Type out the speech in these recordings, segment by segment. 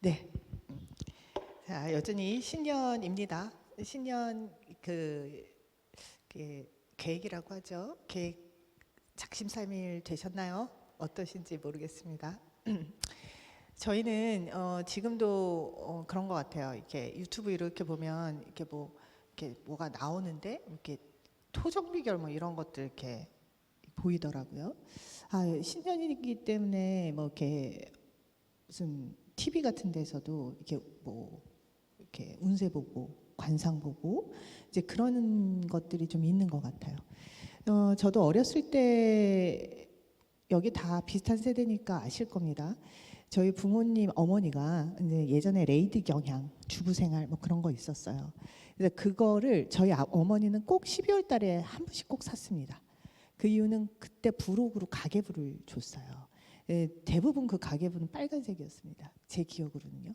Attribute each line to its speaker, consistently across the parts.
Speaker 1: 네. 자, 여전히 신년입니다. 신년 계획이라고 하죠. 계획 작심삼일 되셨나요? 어떠신지 모르겠습니다. 저희는 지금도 그런 것 같아요. 이렇게 유튜브 이렇게 보면 이렇게 뭐가 나오는데 이렇게 토정 비결 뭐 이런 것들 이렇게 보이더라고요. 아, 신년이기 때문에 뭐 이렇게 무슨 TV 같은 데서도 이렇게 운세 보고 관상 보고 이제 그런 것들이 좀 있는 것 같아요. 저도 어렸을 때 여기 다 비슷한 세대니까 아실 겁니다. 저희 부모님 어머니가 이제 예전에 레이드 경향 주부생활 뭐 그런 거 있었어요. 그래서 그거를 저희 어머니는 꼭 12월 달에 한 번씩 꼭 샀습니다. 그 이유는 그때 부록으로 가계부를 줬어요. 대부분 그 가계부는 빨간색이었습니다. 제 기억으로는요.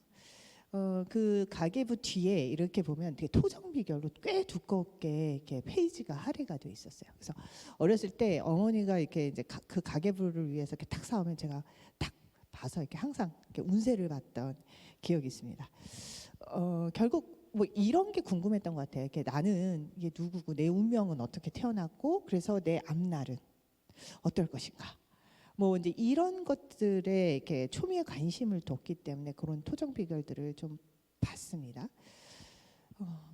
Speaker 1: 그 가계부 뒤에 이렇게 보면 되게 토정 비결로 꽤 두껍게 이렇게 페이지가 할애가 돼 있었어요. 그래서 어렸을 때 어머니가 이렇게 이제 그 가계부를 위해서 이렇게 탁 사오면 제가 딱 봐서 이렇게 항상 이렇게 운세를 봤던 기억이 있습니다. 결국 뭐 이런 게 궁금했던 것 같아요. 이렇게 나는 이게 누구고 내 운명은 어떻게 태어났고 그래서 내 앞날은 어떨 것인가. 뭐 이제 이런 것들에 이렇게 초미의 관심을 뒀기 때문에 그런 토정 비결들을 좀 봤습니다.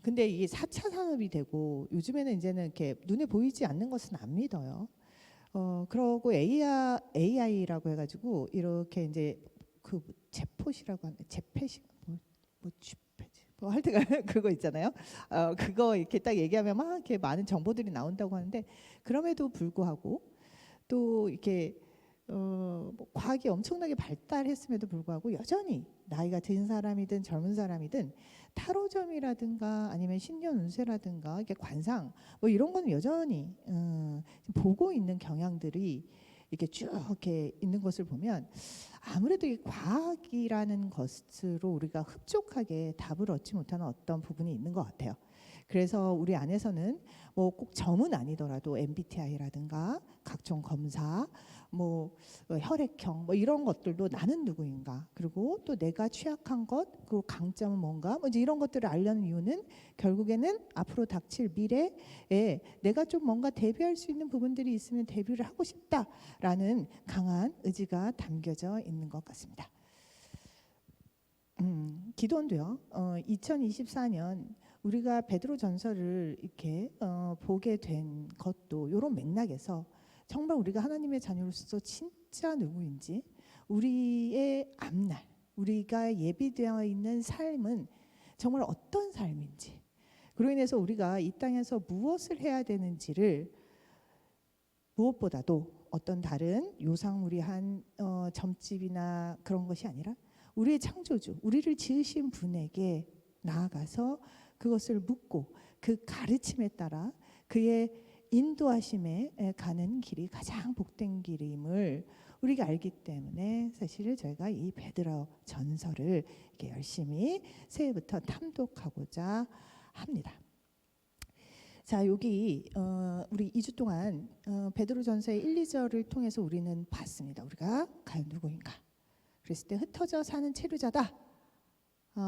Speaker 1: 근데 이게 4차 산업이 되고 요즘에는 이제는 이렇게 눈에 보이지 않는 것은 안 믿어요. 그러고 AI라고 해가지고 이렇게 이제 그 제포시라고 하는 제페시 뭐 쥐페지 뭐 하여튼 그거 있잖아요. 그거 이렇게 딱 얘기하면 막 이렇게 많은 정보들이 나온다고 하는데 그럼에도 불구하고 또 이렇게 뭐 과학이 엄청나게 발달했음에도 불구하고 여전히 나이가 든 사람이든 젊은 사람이든 타로점이라든가 아니면 신년 운세라든가 이게 관상 뭐 이런 거는 여전히 보고 있는 경향들이 이렇게 쭉 이렇게 있는 것을 보면 아무래도 이 과학이라는 것으로 우리가 흡족하게 답을 얻지 못하는 어떤 부분이 있는 것 같아요. 그래서 우리 안에서는 뭐 꼭 점은 아니더라도 MBTI라든가 각종 검사, 뭐 혈액형, 뭐 이런 것들도 나는 누구인가, 그리고 또 내가 취약한 것, 그 강점은 뭔가, 뭐 이제 이런 것들을 알려는 이유는 결국에는 앞으로 닥칠 미래에 내가 좀 뭔가 대비할 수 있는 부분들이 있으면 대비를 하고 싶다라는 강한 의지가 담겨져 있는 것 같습니다. 기도원도요. 2024년 우리가 베드로 전서를 이렇게 보게 된 것도 이런 맥락에서 정말 우리가 하나님의 자녀로서 진짜 누구인지, 우리의 앞날, 우리가 예비되어 있는 삶은 정말 어떤 삶인지, 그로 인해서 우리가 이 땅에서 무엇을 해야 되는지를 무엇보다도 어떤 다른 요상무리한 점집이나 그런 것이 아니라 우리의 창조주, 우리를 지으신 분에게 나아가서 그것을 묻고 그 가르침에 따라 그의 인도하심에 가는 길이 가장 복된 길임을 우리가 알기 때문에 사실 저희가 이 베드로 전서를 이렇게 열심히 새해부터 탐독하고자 합니다. 자, 여기 우리 2주 동안 베드로 전서의 1, 2절을 통해서 우리는 봤습니다. 우리가 과연 누구인가? 그랬을 때 흩어져 사는 체류자다.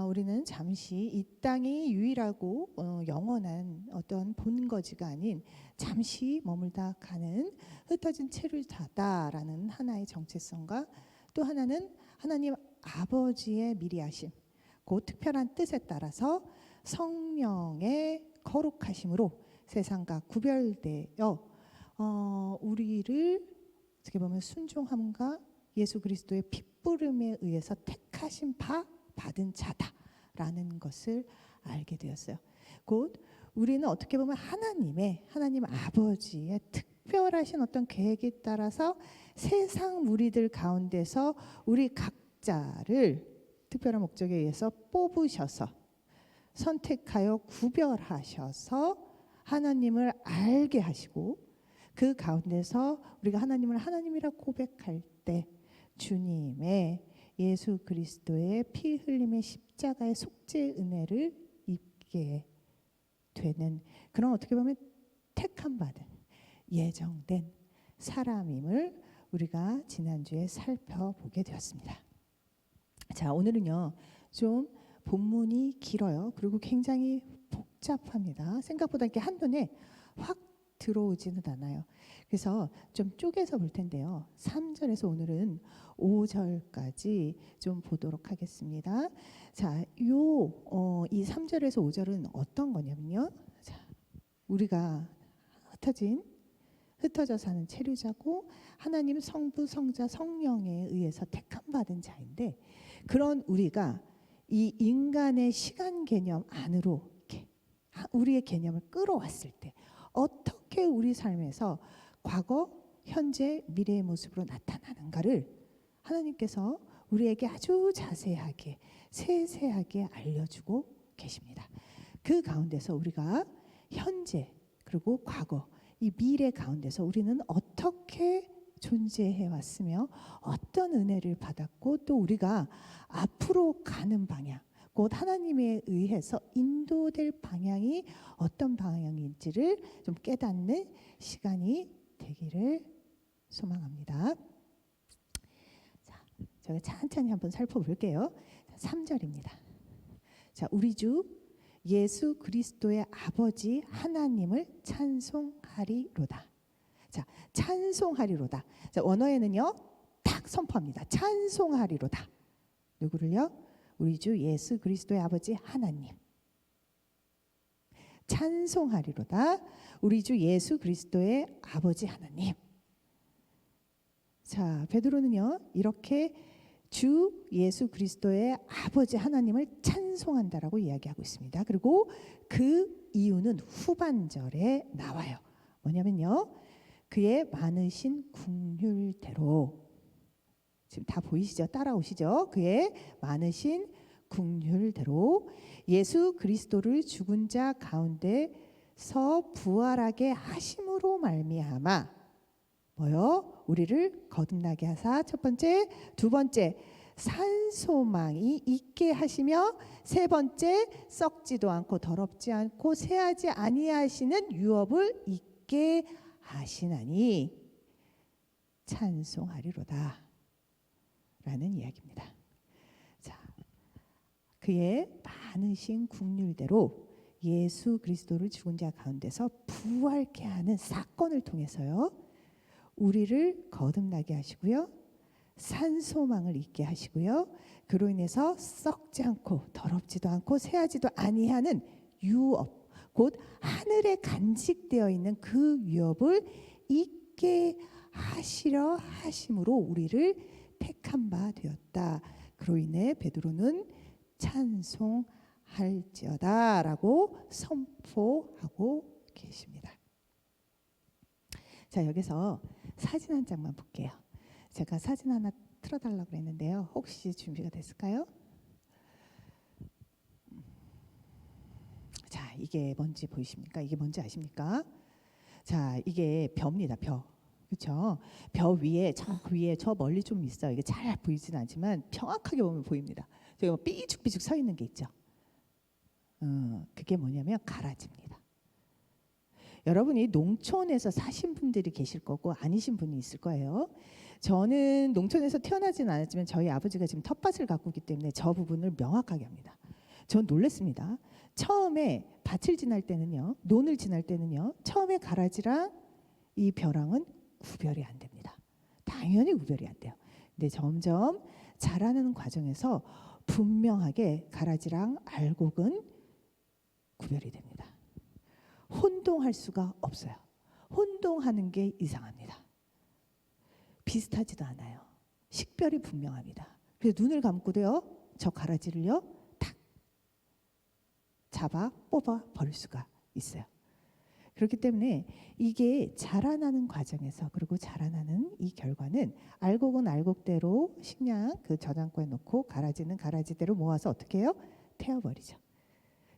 Speaker 1: 우리는 잠시 이 땅이 유일하고 영원한 어떤 본거지가 아닌 잠시 머물다 가는 흩어진 체류자다라는 하나의 정체성과, 또 하나는 하나님 아버지의 미리하심, 그 특별한 뜻에 따라서 성령의 거룩하심으로 세상과 구별되어 우리를 어떻게 보면 순종함과 예수 그리스도의 핏부름에 의해서 택하신 바 받은 자다라는 것을 알게 되었어요. 곧 우리는 어떻게 보면 하나님 아버지의 특별하신 어떤 계획에 따라서 세상 무리들 가운데서 우리 각자를 특별한 목적에 의해서 뽑으셔서 선택하여 구별하셔서 하나님을 알게 하시고, 그 가운데서 우리가 하나님을 하나님이라 고백할 때 주님의 예수 그리스도의 피 흘림의 십자가의 속죄 은혜를 입게 되는 그런, 어떻게 보면 택함 받은 예정된 사람임을 우리가 지난주에 살펴보게 되었습니다. 자, 오늘은요 좀 본문이 길어요. 그리고 굉장히 복잡합니다. 생각보다 이렇게 한눈에 확 들어오지는 않아요. 그래서 좀 쪼개서 볼 텐데요. 3절에서 오늘은 5절까지 좀 보도록 하겠습니다. 자, 이 3절에서 5절은 어떤 거냐면요. 자, 우리가 흩어져 사는 체류자고 하나님 성부, 성자, 성령에 의해서 택함 받은 자인데, 그런 우리가 이 인간의 시간 개념 안으로 이렇게 우리의 개념을 끌어왔을 때 어떻게 우리 삶에서 과거, 현재, 미래의 모습으로 나타나는가를 하나님께서 우리에게 아주 자세하게 세세하게 알려주고 계십니다. 그 가운데서 우리가 현재 그리고 과거, 이 미래 가운데서 우리는 어떻게 존재해 왔으며 어떤 은혜를 받았고 또 우리가 앞으로 가는 방향, 곧 하나님에 의해서 인도될 방향이 어떤 방향인지를 좀 깨닫는 시간이 되기를 소망합니다. 자, 제가 천천히 한번 살펴볼게요. 3절입니다. 자, 우리 주 예수 그리스도의 아버지 하나님을 찬송하리로다. 자, 찬송하리로다. 자, 원어에는요, 딱 선포합니다. 찬송하리로다. 누구를요? 우리 주 예수 그리스도의 아버지 하나님. 찬송하리로다. 우리 주 예수 그리스도의 아버지 하나님. 자, 베드로는요, 이렇게 주 예수 그리스도의 아버지 하나님을 찬송한다라고 이야기하고 있습니다. 그리고 그 이유는 후반절에 나와요. 뭐냐면요, 그의 많으신 긍휼대로, 지금 다 보이시죠? 따라오시죠? 그의 많으신 긍휼대로 예수 그리스도를 죽은 자 가운데서 부활하게 하심으로 말미암아 뭐요? 우리를 거듭나게 하사 첫 번째, 두 번째 산소망이 있게 하시며 세 번째 썩지도 않고 더럽지 않고 새하지 아니하시는 유업을 있게 하시나니 찬송하리로다 라는 이야기입니다. 자, 그의 많으신 긍휼대로 예수 그리스도를 죽은 자 가운데서 부활케 하는 사건을 통해서요, 우리를 거듭나게 하시고요, 산소망을 있게 하시고요, 그로 인해서 썩지 않고 더럽지도 않고 새하지도 아니하는 유업, 곧 하늘에 간직되어 있는 그 유업을 있게 하시려 하심으로 우리를 택한 바 되었다. 그로 인해 베드로는 찬송할지어다라고 선포하고 계십니다. 자, 여기서 사진 한 장만 볼게요. 제가 사진 하나 틀어달라고 그랬는데요. 혹시 준비가 됐을까요? 자, 이게 뭔지 보이십니까? 이게 뭔지 아십니까? 자, 이게 벼입니다. 벼. 그렇죠? 벼 위에 저 멀리 좀 있어요. 이게 잘 보이진 않지만 정확하게 보면 보입니다. 저기 뭐 삐죽삐죽 서 있는 게 있죠. 그게 뭐냐면 가라지입니다. 여러분이 농촌에서 사신 분들이 계실 거고 아니신 분이 있을 거예요. 저는 농촌에서 태어나지는 않았지만 저희 아버지가 지금 텃밭을 갖고 있기 때문에 저 부분을 명확하게 합니다. 전 놀랐습니다. 처음에 밭을 지날 때는요, 논을 지날 때는요, 처음에 가라지랑 이 벼랑은 구별이 안 됩니다. 당연히 구별이 안 돼요. 근데 점점 자라는 과정에서 분명하게 가라지랑 알곡은 구별이 됩니다. 혼동할 수가 없어요. 혼동하는 게 이상합니다. 비슷하지도 않아요. 식별이 분명합니다. 그래서 눈을 감고도요, 저 가라지를요 탁 잡아 뽑아 버릴 수가 있어요. 그렇기 때문에 이게 자라나는 과정에서, 그리고 자라나는 이 결과는 알곡은 알곡대로 식량 그 저장고에 놓고 가라지는 가라지대로 모아서 어떻게 해요? 태워버리죠.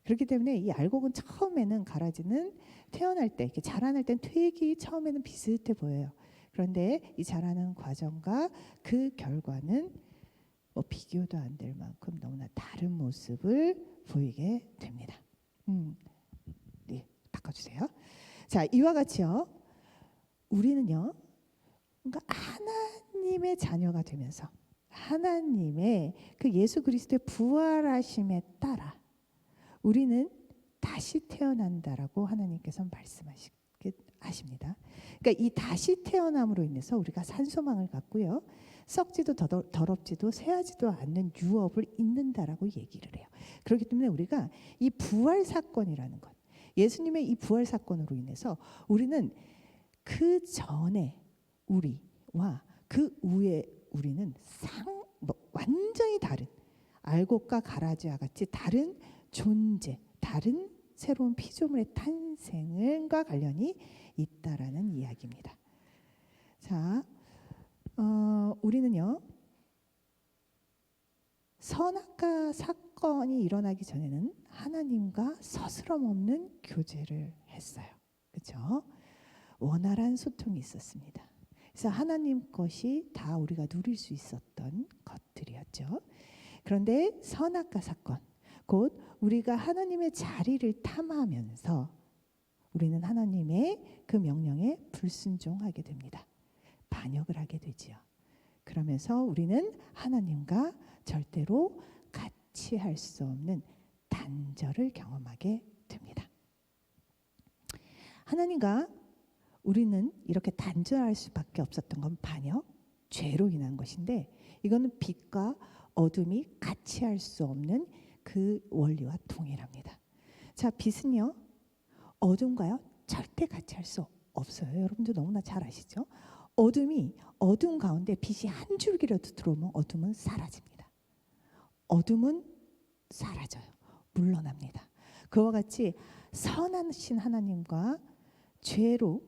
Speaker 1: 그렇기 때문에 이 알곡은 처음에는, 가라지는 태어날 때, 이렇게 자라날 땐 되게 처음에는 비슷해 보여요. 그런데 이 자라는 과정과 그 결과는 뭐 비교도 안 될 만큼 너무나 다른 모습을 보이게 됩니다. 네, 바꿔주세요. 자, 이와 같이요, 우리는요, 뭔가 하나님의 자녀가 되면서,
Speaker 2: 하나님의 그 예수 그리스도의 부활하심에 따라 우리는 다시 태어난다라고 하나님께서 말씀하십니다. 그러니까 이 다시 태어남으로 인해서 우리가 산소망을 갖고요. 썩지도 더럽지도 쇠하지도 않는 유업을 잇는다라고 얘기를 해요. 그렇기 때문에 우리가 이 부활 사건이라는 것, 예수님의 이 부활 사건으로 인해서 우리는 그 전에 우리와 그 후에 우리는 완전히 다른, 알곡과 가라지와 같이 다른 존재, 다른 새로운 피조물의 탄생과 관련이 있다라는 이야기입니다. 자, 우리는요, 선악과 사건이 일어나기 전에는 하나님과 서스럼 없는 교제를 했어요. 그렇죠? 원활한 소통이 있었습니다. 그래서 하나님 것이 다 우리가 누릴 수 있었던 것들이었죠. 그런데 선악과 사건, 곧 우리가 하나님의 자리를 탐하면서 우리는 하나님의 그 명령에 불순종하게 됩니다. 반역을 하게 되지요. 그러면서 우리는 하나님과 절대로 같이 할 수 없는 단절을 경험하게 됩니다. 하나님과 우리는 이렇게 단절할 수밖에 없었던 건 반역, 죄로 인한 것인데, 이거는 빛과 어둠이 같이 할 수 없는 그 원리와 동일합니다. 자, 빛은요, 어둠과요 절대 같이 할 수 없어요. 여러분도 너무나 잘 아시죠? 어둠 가운데 빛이 한 줄기라도 들어오면 어둠은 사라집니다. 어둠은 사라져요. 물러납니다. 그와 같이 선하신 하나님과 죄로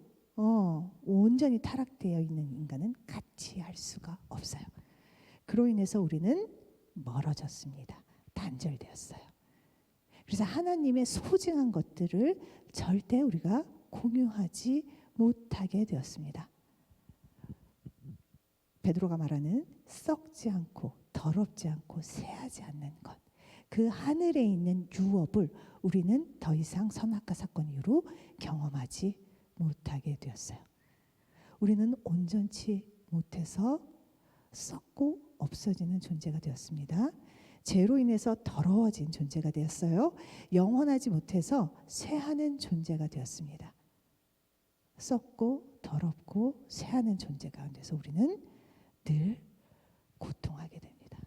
Speaker 2: 온전히 타락되어 있는 인간은 같이 할 수가 없어요. 그로 인해서 우리는 멀어졌습니다. 단절되었어요. 그래서 하나님의 소중한 것들을 절대 우리가 공유하지 못하게 되었습니다. 베드로가 말하는 썩지 않고 더럽지 않고 쇠하지 않는 것, 그 하늘에 있는 유업을 우리는 더 이상 선악과 사건 이후로 경험하지 못하게 되었어요. 우리는 온전치 못해서 썩고 없어지는 존재가 되었습니다. 죄로 인해서 더러워진 존재가 되었어요. 영원하지 못해서 쇠하는 존재가 되었습니다. 썩고 더럽고 쇠하는 존재 가운데서 우리는 늘 고통하게 됩니다.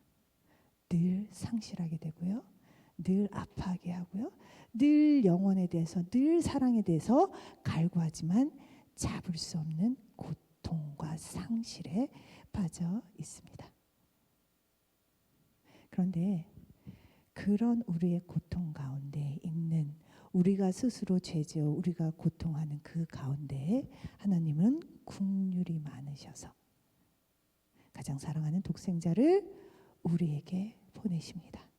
Speaker 2: 늘 상실하게 되고요. 늘 아파하게 하고요. 늘 영혼에 대해서, 늘 사랑에 대해서 갈구하지만 잡을 수 없는 고통과 상실에 빠져 있습니다. 그런데 그런 우리의 고통 가운데 있는, 우리가 스스로 죄지어 우리가 고통하는 그 가운데에 하나님은 긍휼이 많으셔서 가장 사랑하는 독생자를 우리에게 보내십니다.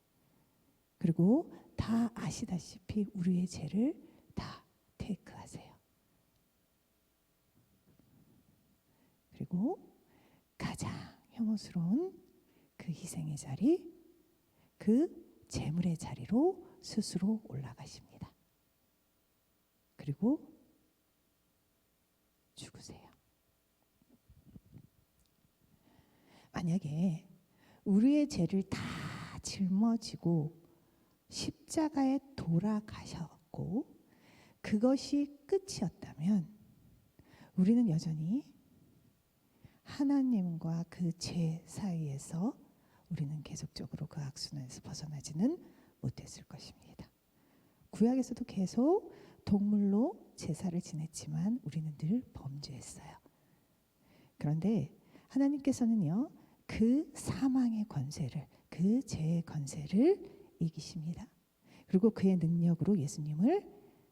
Speaker 2: 그리고 다 아시다시피 우리의 죄를 다 테이크하세요. 그리고 가장 혐오스러운 그 희생의 자리, 그 제물의 자리로 스스로 올라가십니다. 그리고 죽으세요. 만약에 우리의 죄를 다 짊어지고 십자가에 돌아가셨고 그것이 끝이었다면 우리는 여전히 하나님과 그 죄 사이에서 우리는 계속적으로 그 악순환에서 벗어나지는 못했을 것입니다. 구약에서도 계속 동물로 제사를 지냈지만 우리는 늘 범죄했어요. 그런데 하나님께서는요, 그 사망의 권세를, 그 죄의 권세를 이기십니다. 그리고 그의 능력으로 예수님을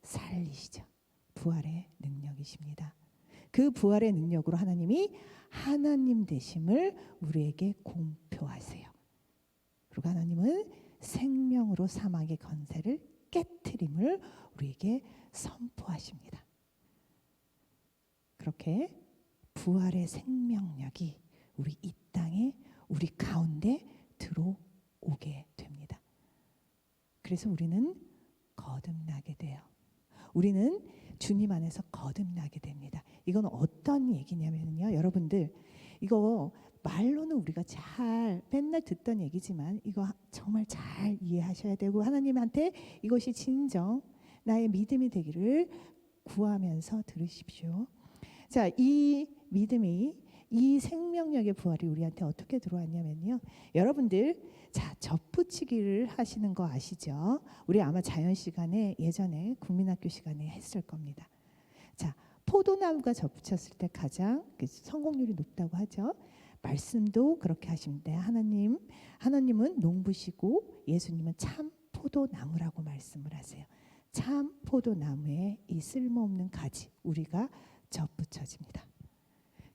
Speaker 2: 살리시죠. 부활의 능력이십니다. 그 부활의 능력으로 하나님이 하나님 되심을 우리에게 공표하세요. 그리고 하나님은 생명으로 사망의 권세를 깨트림을 우리에게 선포하십니다. 그렇게 부활의 생명력이 우리 이 땅에, 우리 가운데 들어오게 됩니다. 그래서 우리는 거듭나게 돼요. 우리는 주님 안에서 거듭나게 됩니다. 이건 어떤 얘기냐면요, 여러분들, 이거 말로는 우리가 잘 맨날 듣던 얘기지만 이거 정말 잘 이해하셔야 되고 하나님한테 이것이 진정 나의 믿음이 되기를 구하면서 들으십시오. 자, 이 믿음이 이 생명력의 부활이 우리한테 어떻게 들어왔냐면요. 여러분들 자 접붙이기를 하시는 거 아시죠? 우리 아마 자연 시간에 예전에 국민학교 시간에 했을 겁니다. 자, 포도나무가 접붙였을 때 가장 성공률이 높다고 하죠. 말씀도 그렇게 하십니다. 하나님은 농부시고 예수님은 참 포도나무라고 말씀을 하세요. 참 포도나무에 이 쓸모없는 가지 우리가 접붙여집니다.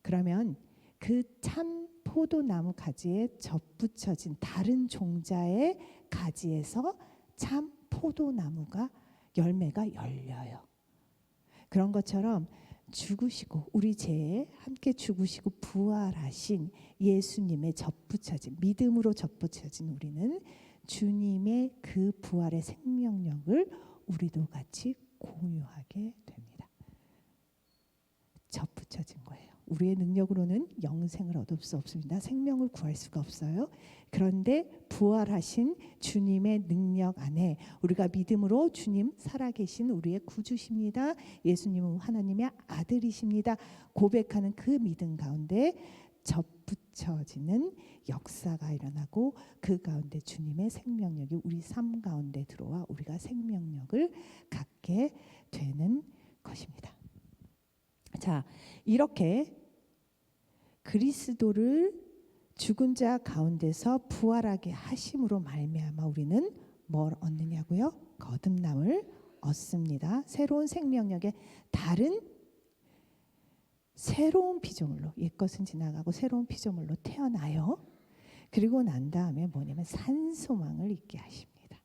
Speaker 2: 그러면 그 참 포도나무 가지에 접붙여진 다른 종자의 가지에서 참 포도나무가 열매가 열려요. 그런 것처럼 죽으시고 우리 죄에 함께 죽으시고 부활하신 예수님의 접붙여진 믿음으로 접붙여진 우리는 주님의 그 부활의 생명력을 우리도 같이 공유하게 됩니다. 접붙여진 거예요. 우리의 능력으로는 영생을 얻을 수 없습니다. 생명을 구할 수가 없어요. 그런데 부활하신 주님의 능력 안에 우리가 믿음으로 주님 살아계신 우리의 구주십니다. 예수님은 하나님의 아들이십니다. 고백하는 그 믿음 가운데 접붙여지는 역사가 일어나고 그 가운데 주님의 생명력이 우리 삶 가운데 들어와 우리가 생명력을 갖게 되는 것입니다. 자, 이렇게 그리스도를 죽은 자 가운데서 부활하게 하심으로 말미암아 우리는 뭘 얻느냐고요? 거듭남을 얻습니다. 새로운 생명력의 다른 새로운 피조물로 옛것은 지나가고 새로운 피조물로 태어나요. 그리고 난 다음에 뭐냐면 산소망을 있게 하십니다.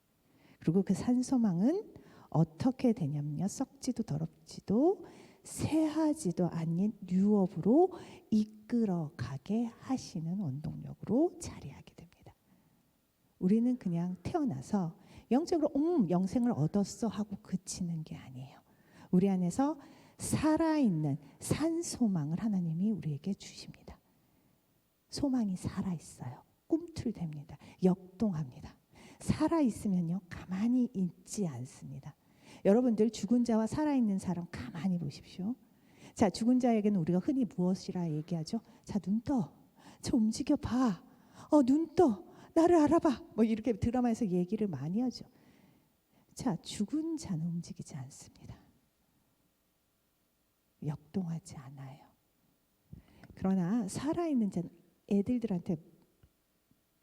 Speaker 2: 그리고 그 산소망은 어떻게 되냐면요. 썩지도 더럽지도 새하지도 않는 유업으로 이끌어가게 하시는 원동력으로 자리하게 됩니다. 우리는 그냥 태어나서 영적으로 영생을 얻었어 하고 그치는 게 아니에요. 우리 안에서 살아있는 산소망을 하나님이 우리에게 주십니다. 소망이 살아있어요. 꿈틀댑니다. 역동합니다. 살아있으면요 가만히 있지 않습니다. 여러분들 죽은 자와 살아있는 사람 가만히 보십시오. 자, 죽은 자에게는 우리가 흔히 무엇이라 얘기하죠? 자, 눈 떠. 저 움직여 봐. 눈 떠. 나를 알아봐. 뭐 이렇게 드라마에서 얘기를 많이 하죠. 자, 죽은 자는 움직이지 않습니다. 역동하지 않아요. 그러나 살아있는 자는 애들한테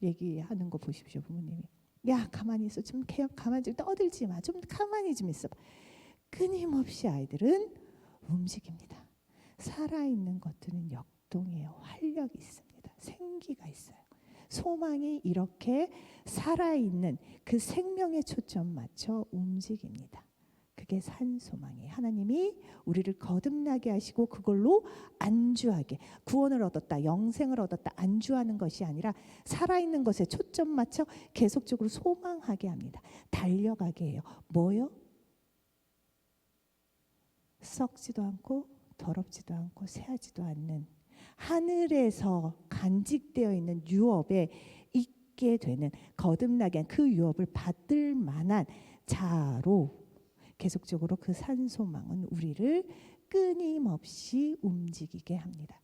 Speaker 2: 얘기하는 거 보십시오. 부모님이. 야, 가만히 있어. 좀 가만히 좀 떠들지 마. 좀 가만히 좀 있어. 끊임없이 아이들은 움직입니다. 살아있는 것들은 역동해요. 활력이 있습니다. 생기가 있어요. 소망이 이렇게 살아있는 그 생명에 초점 맞춰 움직입니다. 그게 산소망이에요. 하나님이 우리를 거듭나게 하시고 그걸로 안주하게 구원을 얻었다, 영생을 얻었다 안주하는 것이 아니라 살아있는 것에 초점 맞춰 계속적으로 소망하게 합니다. 달려가게 해요. 뭐요? 썩지도 않고 더럽지도 않고 새하지도 않는 하늘에서 간직되어 있는 유업에 있게 되는 거듭나게 한 그 유업을 받을 만한 자로 계속적으로 그 산소망은 우리를 끊임없이 움직이게 합니다.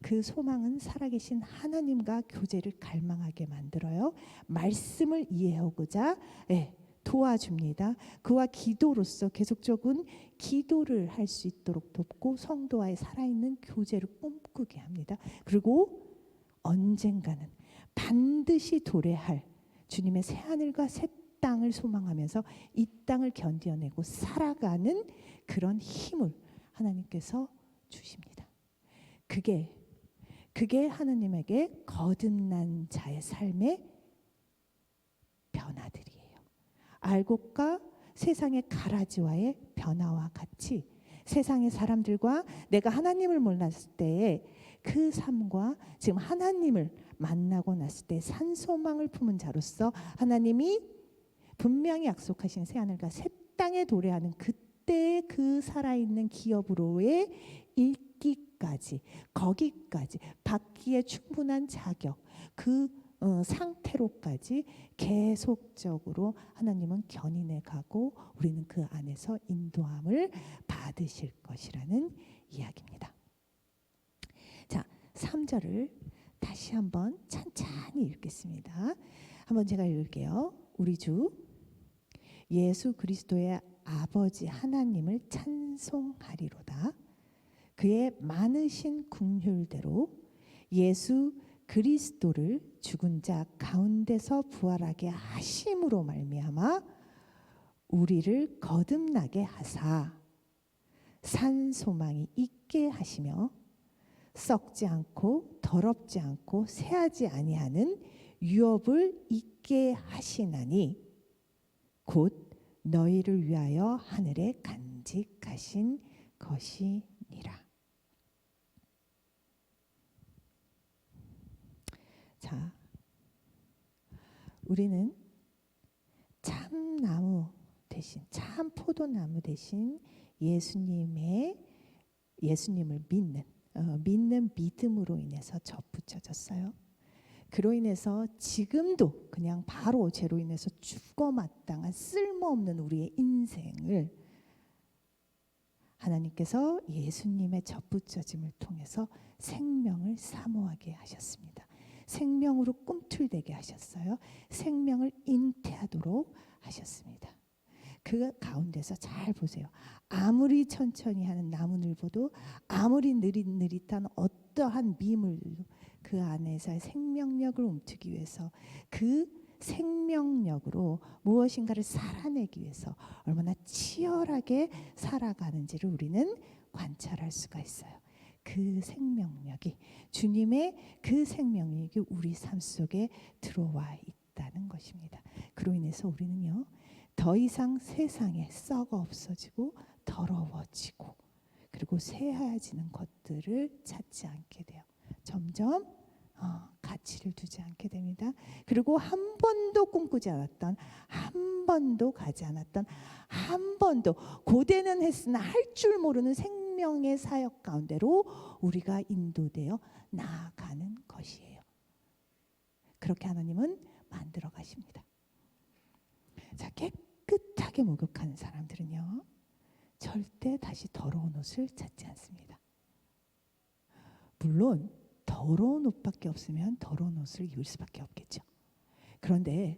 Speaker 2: 그 소망은 살아계신 하나님과 교제를 갈망하게 만들어요. 말씀을 이해하고자 도와줍니다. 그와 기도로서 계속적인 기도를 할 수 있도록 돕고 성도와의 살아있는 교제를 꿈꾸게 합니다. 그리고 언젠가는 반드시 도래할 주님의 새하늘과 새 땅을 소망하면서 이 땅을 견뎌내고 살아가는 그런 힘을 하나님께서 주십니다. 그게 하나님에게 거듭난 자의 삶의 변화들이에요. 알곡과 세상의 가라지와의 변화와 같이 세상의 사람들과 내가 하나님을 몰랐을 때의 그 삶과 지금 하나님을 만나고 났을 때 산소망을 품은 자로서 하나님이 분명히 약속하신 새하늘과 새 땅에 도래하는 그때의 그 살아있는 기업으로의 일 있기까지, 거기까지 받기에 충분한 자격, 그 상태로까지 계속적으로 하나님은 견인해 가고 우리는 그 안에서 인도함을 받으실 것이라는 이야기입니다. 자, 3절을 다시 한번 찬찬히 읽겠습니다. 한번 제가 읽을게요. 우리 주 예수 그리스도의 아버지 하나님을 찬송하리로다. 그의 많으신 긍휼대로 예수 그리스도를 죽은 자 가운데서 부활하게 하심으로 말미암아 우리를 거듭나게 하사 산 소망이 있게 하시며 썩지 않고 더럽지 않고 새하지 아니하는 유업을 있게 하시나니 곧 너희를 위하여 하늘에 간직하신 것이니라. 자, 우리는 참나무 대신, 참 포도나무 대신 예수님을 믿는 믿음으로 인해서 접붙여졌어요. 그로 인해서 지금도 그냥 바로 죄로 인해서 죽어 마땅한 쓸모없는 우리의 인생을 하나님께서 예수님의 접붙여짐을 통해서 생명을 사모하게 하셨습니다. 생명으로 꿈틀대게 하셨어요. 생명을 잉태하도록 하셨습니다. 그 가운데서 잘 보세요. 아무리 천천히 하는 나무늘보도 아무리 느릿느릿한 어떠한 미물도 그 안에서의 생명력을 움트기 위해서 그 생명력으로 무엇인가를 살아내기 위해서 얼마나 치열하게 살아가는지를 우리는 관찰할 수가 있어요. 그 생명력이, 주님의 그 생명력이 우리 삶 속에 들어와 있다는 것입니다. 그로 인해서 우리는요, 더 이상 세상에 썩어 없어지고 더러워지고 그리고 새하얘지는 것들을 찾지 않게 돼요. 점점 가치를 두지 않게 됩니다. 그리고 한 번도 꿈꾸지 않았던, 한 번도 가지 않았던, 한 번도 고대는 했으나 할 줄 모르는 생명의 사역 가운데로 우리가 인도되어 나아가는 것이에요. 그렇게 하나님은 만들어 가십니다. 자, 깨끗하게 목욕하는 사람들은요, 절대 다시 더러운 옷을 찾지 않습니다. 물론 더러운 옷밖에 없으면 더러운 옷을 입을 수밖에 없겠죠. 그런데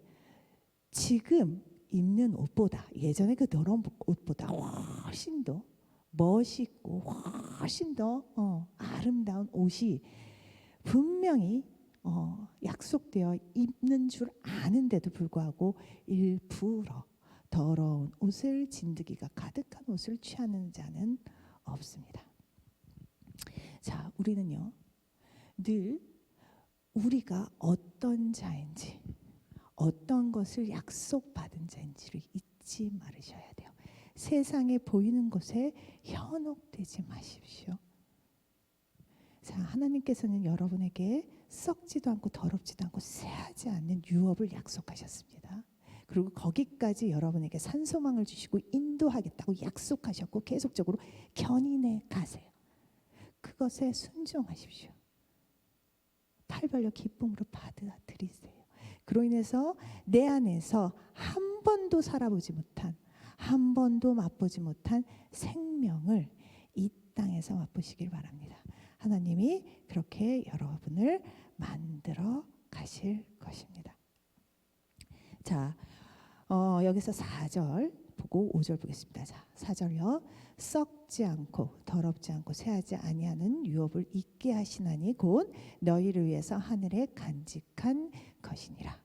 Speaker 2: 지금 입는 옷보다, 예전에 그 더러운 옷보다 훨씬 더 멋있고 훨씬 더 아름다운 옷이 분명히 약속되어 입는 줄 아는데도 불구하고 일부러 더러운 옷을, 진드기가 가득한 옷을 취하는 자는 없습니다. 자, 우리는요, 늘 우리가 어떤 자인지, 어떤 것을 약속받은 자인지를 잊지 말으셔야 돼요. 세상에 보이는 것에 현혹되지 마십시오. 자, 하나님께서는 여러분에게 썩지도 않고 더럽지도 않고 새하지 않는 유업을 약속하셨습니다. 그리고 거기까지 여러분에게 산소망을 주시고 인도하겠다고 약속하셨고 계속적으로 견인해 가세요. 그것에 순종하십시오. 팔 벌려 기쁨으로 받아들이세요. 그로 인해서 내 안에서 한 번도 살아보지 못한, 한 번도 맛보지 못한 생명을 이 땅에서 맛보시길 바랍니다. 하나님이 그렇게 여러분을 만들어 가실 것입니다. 자, 여기서 4절 보고 5절 보겠습니다. 자, 4절요. 썩지 않고 더럽지 않고 새하지 아니하는 유업을 있게 하시나니 곧 너희를 위해서 하늘에 간직한 것이니라.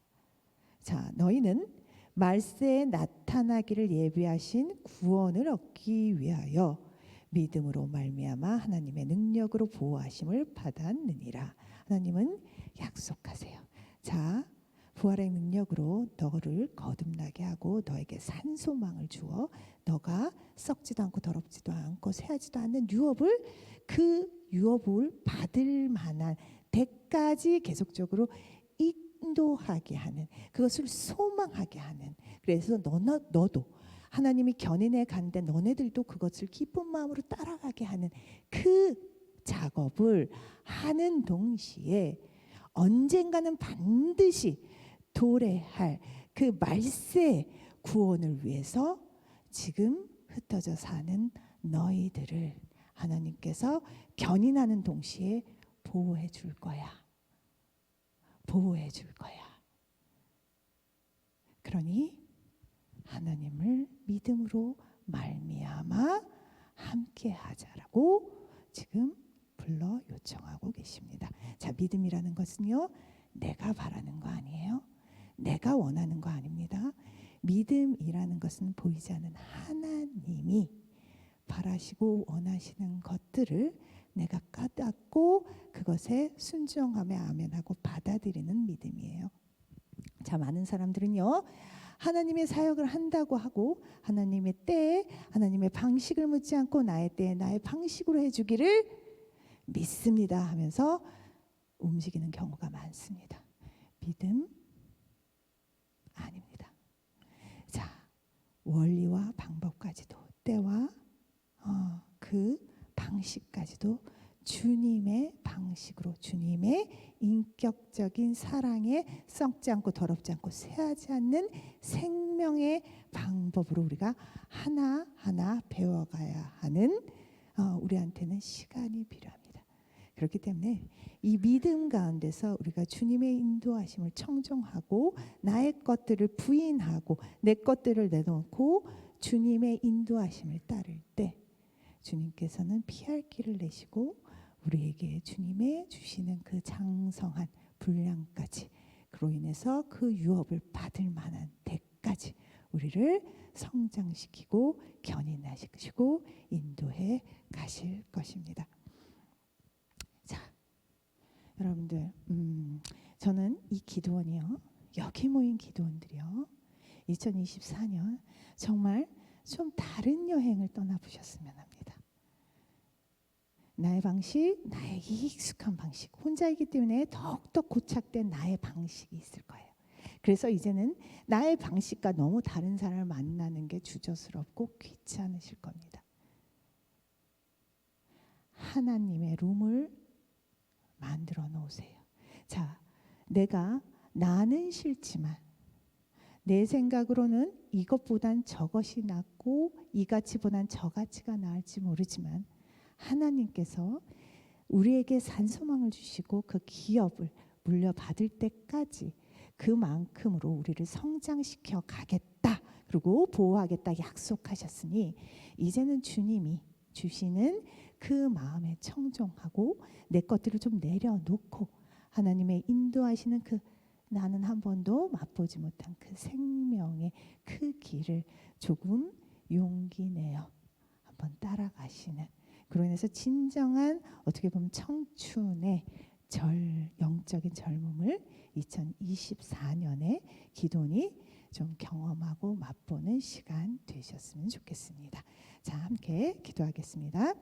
Speaker 2: 자, 너희는 말세에 나타나기를 예비하신 구원을 얻기 위하여 믿음으로 말미암아 하나님의 능력으로 보호하심을 받았느니라. 하나님은 약속하세요. 자, 부활의 능력으로 너를 거듭나게 하고 너에게 산소망을 주어 너가 썩지도 않고 더럽지도 않고 새하지도 않는 유업을, 그 유업을 받을 만한 데까지 계속적으로 인도하게 하는, 그것을 소망하게 하는, 그래서 너도 하나님이 견인해 간데 너네들도 그것을 기쁜 마음으로 따라가게 하는 그 작업을 하는 동시에 언젠가는 반드시 도래할 그 말세 구원을 위해서 지금 흩어져 사는 너희들을 하나님께서 견인하는 동시에 보호해 줄 거야. 보호해 줄 거야. 그러니 하나님을 믿음으로 말미암아 함께 하자라고 지금 불러 요청하고 계십니다. 자, 믿음이라는 것은요, 내가 바라는 거 아니에요. 내가 원하는 거 아닙니다. 믿음이라는 것은 보이지 않는 하나님이 바라시고 원하시는 것들을 내가 깨닫고 그것에 순종하며 아멘하고 받아들이는 믿음이에요. 자, 많은 사람들은요, 하나님의 사역을 한다고 하고 하나님의 때에 하나님의 방식을 묻지 않고 나의 때에 나의 방식으로 해주기를 믿습니다 하면서 움직이는 경우가 많습니다. 믿음 아닙니다. 자, 원리와 방법까지도 때와 그 방식까지도 주님의 방식으로 방식으로 주님의 인격적인 사랑에 썩지 않고 더럽지 않고 쇠하지 않는 생명의 방법으로 우리가 하나하나 배워가야 하는 우리한테는 시간이 필요합니다. 그렇기 때문에 이 믿음 가운데서 우리가 주님의 인도하심을 청종하고 나의 것들을 부인하고 내 것들을 내놓고 주님의 인도하심을 따를 때 주님께서는 피할 길을 내시고 우리에게 주님의 주시는 그 장성한 분량까지 그로 인해서 그 유업을 받을 만한 데까지 우리를 성장시키고 견인하시고 인도해 가실 것입니다. 자, 여러분들, 저는 이 기도원이요, 여기 모인 기도원들이요, 2024년 정말 좀 다른 여행을 떠나보셨으면 합니다. 나의 방식, 나의 익숙한 방식, 혼자이기 때문에 더욱더 고착된 나의 방식이 있을 거예요. 그래서 이제는 나의 방식과 너무 다른 사람을 만나는 게 주저스럽고 귀찮으실 겁니다. 하나님의 룸을 만들어 놓으세요. 자, 나는 싫지만 내 생각으로는 이것보단 저것이 낫고 이 가치보단 저 가치가 나을지 모르지만 하나님께서 우리에게 산소망을 주시고 그 기업을 물려받을 때까지 그만큼으로 우리를 성장시켜 가겠다, 그리고 보호하겠다 약속하셨으니 이제는 주님이 주시는 그 마음에 청종하고 내 것들을 좀 내려놓고 하나님의 인도하시는 그 나는 한 번도 맛보지 못한 그 생명의 그 길을 조금 용기 내어 한번 따라가시는, 그로 인해서 진정한 어떻게 보면 청춘의 영적인 젊음을 2024년에 기도니 좀 경험하고 맛보는 시간 되셨으면 좋겠습니다. 자, 함께 기도하겠습니다.